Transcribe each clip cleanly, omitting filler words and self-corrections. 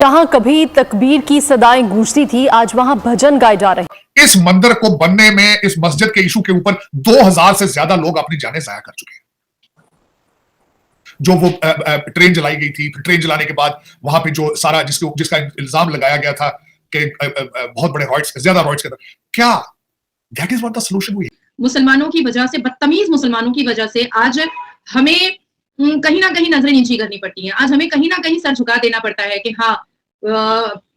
जहां कभी तकबीर की सदाएं गूंजती थी, आज वहां भजन गाए जा रहे हैं। इस मंदिर को बनने में, इस मस्जिद के इशू के ऊपर 2000 से ज्यादा लोग अपनी जानें जाया कर चुके हैं। जो वो ट्रेन जलाई गई थी, फिर ट्रेन जलाने के बाद वहां पे जो सारा जिसका इल्जाम लगाया गया था कि बहुत बड़े रॉयट्स, ज्यादा रॉयट्स के, क्या that is what the solution हुई। मुसलमानों की वजह से, बदतमीज मुसलमानों की वजह से आज हमें कहीं ना कहीं नजरें नीची करनी पड़ती हैं। आज हमें कहीं ना कहीं सर झुका देना पड़ता है कि हाँ,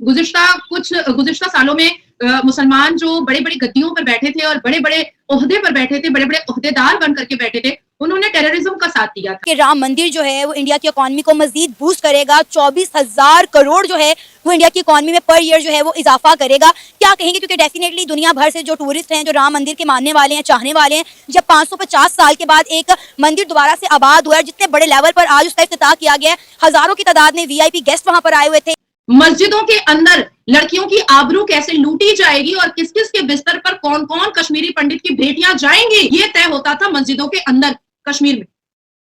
गुज़िश्ता सालों में मुसलमान जो बड़े बड़े गद्दियों पर बैठे थे और बड़े बड़े ओहदे पर बैठे थे, बड़े बड़े ओहदेदार बन करके बैठे थे, उन्होंने टेररिज्म का साथ दिया था। कि राम मंदिर जो है वो इंडिया की इकोनॉमी को मजीद बूस्ट करेगा। 24,000 करोड़ जो है वो इंडिया की इकोनॉमी में पर ईयर जो है वो इजाफा करेगा। क्या कहेंगे, क्योंकि डेफिनेटली दुनिया भर से जो टूरिस्ट हैं, जो राम मंदिर के मानने वाले हैं, चाहने वाले हैं, जब 550 साल के बाद एक मंदिर दोबारा से आबाद हुआ है, जितने बड़े लेवल पर आज उसका इफ्तिताह किया गया है, हजारों की तादाद में वीआईपी गेस्ट वहां पर आए हुए थे। मस्जिदों के अंदर लड़कियों की आबरू कैसे लूटी जाएगी और किस किस के बिस्तर पर कौन कौन कश्मीरी पंडित की बेटियां जाएंगी, ये तय होता था मस्जिदों के अंदर कश्मीर में।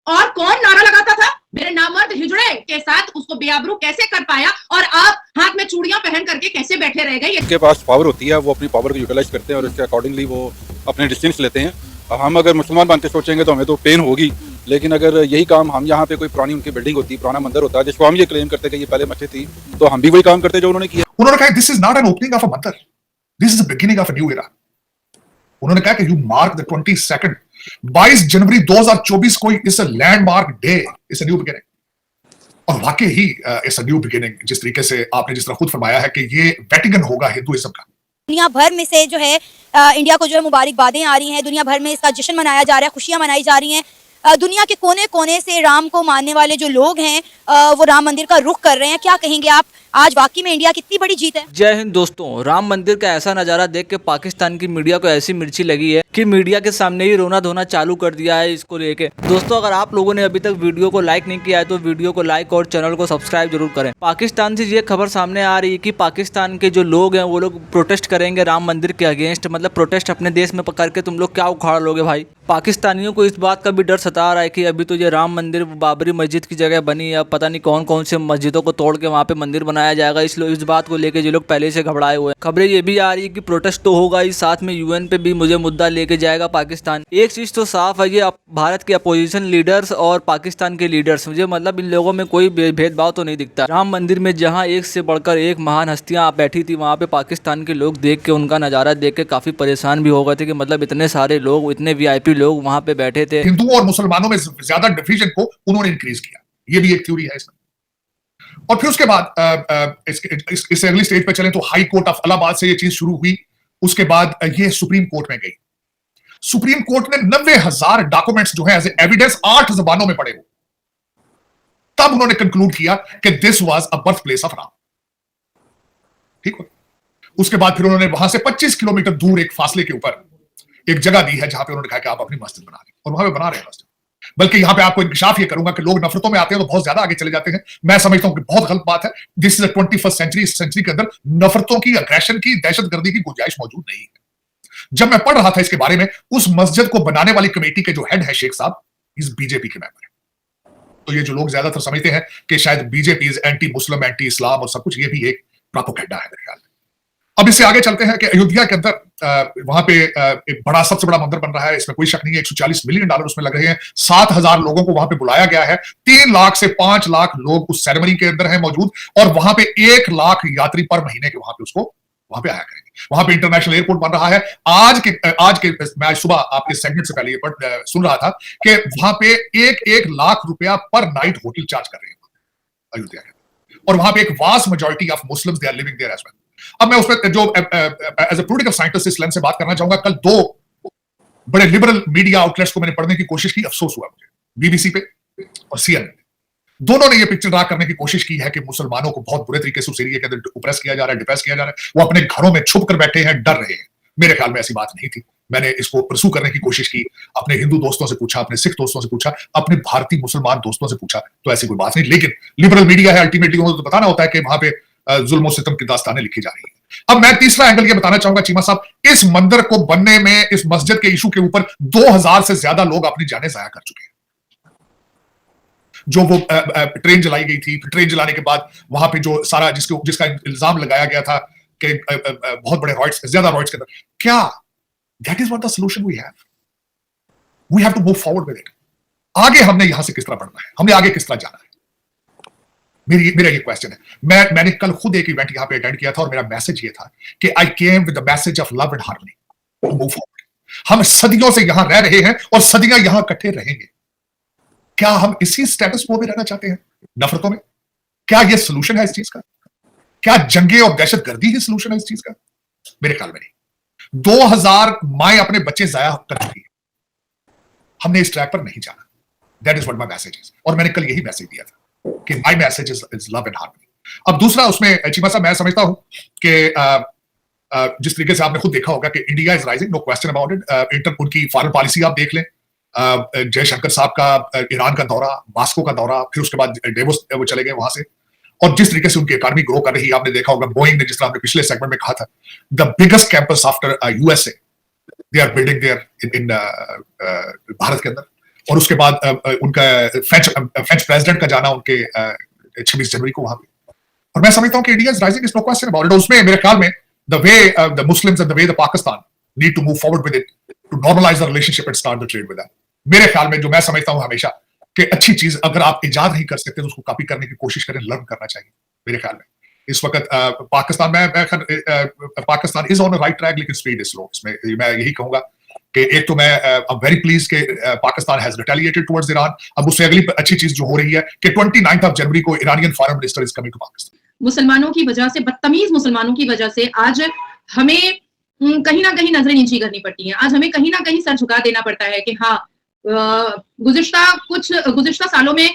और कौन नारा लगाता था, मेरे नामर्द हिजड़े के साथ उसको बेआबरू कैसे कर पाया और आप हाथ में चूड़ियां पहन करके कैसे बैठे रह गए। उनके पास पावर होती है, वो अपनी पावर को यूटिलाइज करते हैं और इसके अकॉर्डिंगली वो अपने डिसीजंस लेते हैं। हम अगर मुसलमान बन के सोचेंगे तो हमें तो पेन होगी, लेकिन अगर यही काम हम यहाँ पे कोई पुरानी उनकी बिल्डिंग होती, पुराना मंदिर होता है जिसको हम ये क्लेम करते कि ये पहले मस्जिद थी, तो हम भी वही काम करते जो उन्होंने किया। उन्होंने कहा this is not an opening of a mandir, this is the beginning of a new era. उन्होंने कहा कि यू मार्क द 22 जनवरी 2024 को इस landmark day, it's a new beginning. और वाकई ही इट्स अ न्यू बिगिनिंग, जिस तरीके से आपने जिस तरह खुद फरमाया है कि ये वेटिकन होगा हिंदुइज्म का। दुनिया भर में से जो है इंडिया को जो है मुबारकबादें आ रही हैं, दुनिया भर में इसका जश्न मनाया जा रहा है, खुशियां मनाई जा रही हैं। दुनिया के कोने कोने से राम को मानने वाले जो लोग हैं वो राम मंदिर का रुख कर रहे हैं। क्या कहेंगे आप, आज वाकई में इंडिया कितनी बड़ी जीत है? जय हिंद दोस्तों। राम मंदिर का ऐसा नज़ारा देख के पाकिस्तान की मीडिया को ऐसी मिर्ची लगी है कि मीडिया के सामने ही रोना धोना चालू कर दिया है इसको लेके। दोस्तों, अगर आप लोगों ने अभी तक वीडियो को लाइक नहीं किया है तो वीडियो को लाइक और चैनल को सब्सक्राइब जरूर करें। पाकिस्तान से ये खबर सामने आ रही है कि पाकिस्तान के जो लोग हैं वो लोग प्रोटेस्ट करेंगे राम मंदिर के अगेंस्ट। मतलब प्रोटेस्ट अपने देश में पकड़ के तुम लोग क्या उखाड़ लोगे भाई। पाकिस्तानियों को इस बात का भी डर सता रहा है कि अभी तो ये राम मंदिर बाबरी मस्जिद की जगह बनी है, अब पता नहीं कौन कौन से मस्जिदों को तोड़ के वहाँ पे मंदिर बनाया जाएगा। इस बात को लेके ये लोग पहले से घबराए हुए हैं। खबरें ये भी आ रही है कि प्रोटेस्ट तो होगा ही, साथ में यूएन पे भी मुझे मुद्दा लेके जाएगा पाकिस्तान। एक चीज तो साफ है, ये भारत के अपोजिशन लीडर्स और पाकिस्तान के लीडर्स, मुझे मतलब इन लोगों में कोई भेदभाव तो नहीं दिखता। राम मंदिर में जहाँ एक से बढ़कर एक महान हस्तियां बैठी थी, वहाँ पे पाकिस्तान के लोग देख के, उनका नज़ारा देख के काफी परेशान भी हो गए थे कि मतलब इतने सारे लोग, इतने वीआईपी लोग वहाँ पे बैठे थे। हिंदुओं और मुसलमानों में ज्यादा डिवीजन को उन्होंने इंक्रीज किया, ये भी एक थ्योरी है इसमें। और फिर उसके बाद इससे अगली स्टेज पे चलें तो हाई कोर्ट ऑफ इलाहाबाद से ये चीज शुरू हुई। उसके बाद ये सुप्रीम कोर्ट में गई। सुप्रीम कोर्ट ने 90,000 डॉक्यूमेंट्स जो है एज एविडेंस 8 जबानों में पढ़े हो, तब उन्होंने कंक्लूड किया कि this was a birth place of Ram. ठीक है। उसके बाद फिर उन्होंने वहां से 25 किलोमीटर दूर एक फासले के ऊपर एक जगह दी है जहां पे उन्होंने कहा कि आप अपनी मस्जिद बना लें, और वहां पे बना रहे हैं मस्जिद। बल्कि यहां पे आपको इंकशाफ ये करूंगा कि लोग नफरतों में आते हैं तो बहुत ज्यादा आगे चले जाते हैं। मैं समझता हूं कि बहुत गलत बात है। This is the 21st century. इस सेंचुरी के अंदर नफरतों की, अग्रेशन की, दहशतगर्दी की गुंजाइश मौजूद नहीं है। जब मैं पढ़ रहा था इसके बारे में, उस मस्जिद को बनाने वाली कमेटी के जो हेड है शेख साहब, इस बीजेपी के मेंबर है। तो ये जो लोग ज्यादातर समझते हैं कि शायद BJP is anti Muslim, anti Islam और सब कुछ, ये भी एक प्रोपेगेंडा है मेरे ख्याल में। अब इससे आगे चलते हैं कि अयोध्या के अंदर वहां पे एक बड़ा, सबसे बड़ा मंदिर बन रहा है, इसमें कोई शक नहीं है। $140 मिलियन उसमें लग रहे हैं। 7,000 लोगों को वहां पे बुलाया गया है। 3 लाख से 5 लाख लोग उस सेरेमनी के अंदर है मौजूद, और वहां पे 1 लाख यात्री पर महीने के वहां पे उसको वहां पे आया करेंगे। वहां पे इंटरनेशनल एयरपोर्ट बन रहा है। आज के मैं सुबह आपके सेगमेंट से पहले ये सुन रहा था कि वहां पे 1 लाख रुपया पर नाइट होटल चार्ज कर रहे हैं अयोध्या के, और वहां पे एक vast majority of Muslims they are living there as well. अब मैं उसमें जो एज ए पॉलिटिकल साइंटिस्ट इस लेंस से बात करना चाहूंगा। कल 2 बड़े लिबरल मीडिया आउटलेट्स को मैंने पढ़ने की कोशिश की, अफसोस हुआ मुझे, बीबीसी पे और सीएनएन। दोनों ने ये पिक्चर ड्रा करने की कोशिश की है कि मुसलमानों को बहुत बुरे तरीके से उस एरिया के अंदर ओप्रेस किया जा रहा है, डिप्रेस किया जा रहा है, वो अपने घरों में छुप कर बैठे हैं, डर रहे हैं। मेरे ख्याल में ऐसी बात नहीं थी। मैंने इसको परसू करने की कोशिश की, अपने हिंदू दोस्तों से पूछा, अपने सिख दोस्तों से पूछा, अपने भारतीय मुसलमान दोस्तों से पूछा, तो ऐसी कोई बात नहीं। लेकिन लिबरल मीडिया है, अल्टीमेटली उन्हें तो बताना होता है कि वहां पे जुल्म और सितम की दास्तानें लिखी जा रही है। अब मैं तीसरा एंगल ये बताना चाहूंगा चीमा साहब, इस मंदिर को बनने में, इस मस्जिद के इशू के ऊपर 2000 से ज्यादा लोग अपनी जानें जाया कर चुके हैं। जो वो ट्रेन जलाई गई थी, फिर ट्रेन जलाने के बाद वहां पे जो सारा जिसका इल्जाम लगाया गया था कि बहुत बड़े रॉयट्स, ज्यादा रॉयट्स के अंदर, क्या that is what the solution we have to move forward with it. आगे हमने यहां से किस तरह बढ़ना है, हमने आगे किस तरह जाना है, मेरा ये क्वेश्चन है। मैंने कल खुद एक इवेंट यहां पे अटेंड किया था और मेरा मैसेज ये था कि I came with the message of love and harmony to move forward. हम सदियों से यहां रह रहे हैं और सदियां यहां इकट्ठे रहेंगे। क्या हम इसी स्टेटस को भी रहना चाहते हैं, नफरतों में? क्या यह सोल्यूशन है इस चीज का? क्या जंगे और दहशतगर्दी ही सोल्यूशन है इस चीज का? मेरे ख्याल में नहीं। 2000 माएं अपने बच्चे जाया कर चुकी है, हमने इस ट्रैक पर नहीं जाना। That is what my message is. और मैंने कल यही मैसेज दिया था कि my message is love and harmony. अब दूसरा उसमें चीमा साहब, मैं समझता हूं कि जिस तरीके से आपने खुद देखा होगा कि India is rising, no question about it. उनकी फॉरेन पॉलिसी आप देख लें, जयशंकर साहब का ईरान का दौरा, मॉस्को का दौरा, फिर उसके बाद डेवोस वो चले गए वहां से, और जिस तरीके से उनकी इकोनॉमी ग्रो कर रही है, आपने देखा होगा बोइंग ने, जिस तरह आपने पिछले सेगमेंट में कहा था, the biggest campus after USA they are building there in Bharat के अंदर। और उसके बाद उनका फ्रेंच प्रेसिडेंट का जाना उनके 26 जनवरी को वहां पे। और मैं समझता हूं कि India is rising, is no question about it. उसमें मेरे ख्याल में the way the Muslims and the way the Pakistan need to move forward with it to normalise the relationship and start the trade with that. मेरे ख्याल में जो मैं समझता हूं हमेशा कि अच्छी चीज अगर आप इजाद नहीं कर सकते तो उसको कॉपी करने की कोशिश करें, लर्न करना चाहिए। मेरे ख्याल में इस वक्त पाकिस्तान में Pakistan is on the right track, लेकिन स्पीड इज स्लो। इसमें मैं यही कहूंगा कि एक तो मैं वेरी प्लीज के Pakistan has retaliated towards Iran. अब उससे अगली अच्छी चीज जो हो रही है कि 29 जनवरी को Iranian foreign minister is coming to Pakistan. मुसलमानों की वजह से, बदतमीज मुसलमानों की वजह से आज हमें कहीं ना कहीं नजरें नीची करनी पड़ती हैं। आज हमें कहीं ना कहीं सर झुका देना पड़ता है कि हाँ, गुज़िश्ता सालों में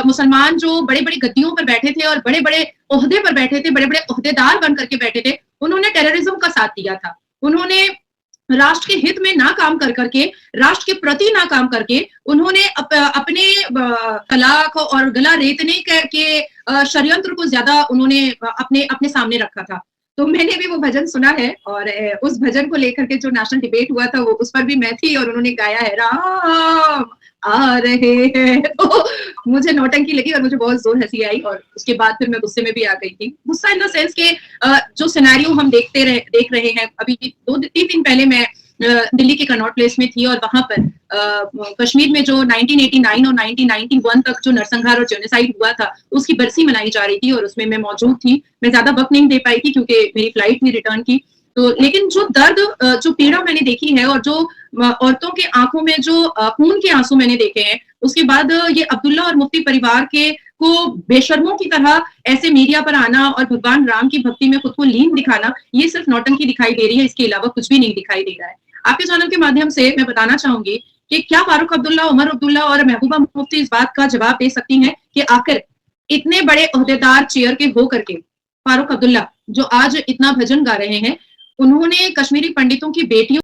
मुसलमान जो बड़े बड़े गद्दियों पर बैठे थे और बड़े बड़े ओहदे पर बैठे थे, बड़े बड़े ओहदेदार बन करके बैठे थे, उन्होंने टेररिज्म का साथ दिया था। उन्होंने राष्ट्र के हित में ना काम कर करके, राष्ट्र के प्रति ना काम करके, उन्होंने अपने तलाक और गला रेतने के षड्यंत्र को ज्यादा उन्होंने अपने सामने रखा था। तो मैंने भी वो भजन सुना है और उस भजन को लेकर के जो नेशनल डिबेट हुआ था वो उस पर भी मैं थी और उन्होंने गाया है राम आ रहे हैं। तो मुझे नौटंकी लगी और मुझे बहुत जोर हंसी आई और उसके बाद फिर मैं गुस्से में भी आ गई थी। गुस्सा इन द सेंस के जो सिनेरियो हम देख रहे हैं, अभी 2-3 दिन पहले मैं दिल्ली के कनॉट प्लेस में थी और वहां पर कश्मीर में जो 1989 और 1991 तक जो नरसंहार और जेनोसाइड हुआ था उसकी बरसी मनाई जा रही थी और उसमें मैं मौजूद थी। मैं ज्यादा वक्त नहीं दे पाई थी क्योंकि मेरी फ्लाइट थी रिटर्न की। तो लेकिन जो दर्द, जो पीड़ा मैंने देखी है और जो औरतों के आंखों में जो खून के आंसू मैंने देखे हैं, उसके बाद ये अब्दुल्ला और मुफ्ती परिवार को बेशर्मों की तरह ऐसे मीडिया पर आना और भगवान राम की भक्ति में खुद को लीन दिखाना, ये सिर्फ नौटंकी दिखाई दे रही है, इसके अलावा कुछ भी नहीं दिखाई दे रहा है। आपके चैनल के माध्यम से मैं बताना चाहूंगी कि क्या फारूक अब्दुल्ला, उमर अब्दुल्ला और महबूबा मुफ्ती इस बात का जवाब दे सकती हैं कि आखिर इतने बड़े ओहदेदार चेयर के हो करके फारूक अब्दुल्ला जो आज इतना भजन गा रहे हैं, उन्होंने कश्मीरी पंडितों की बेटियों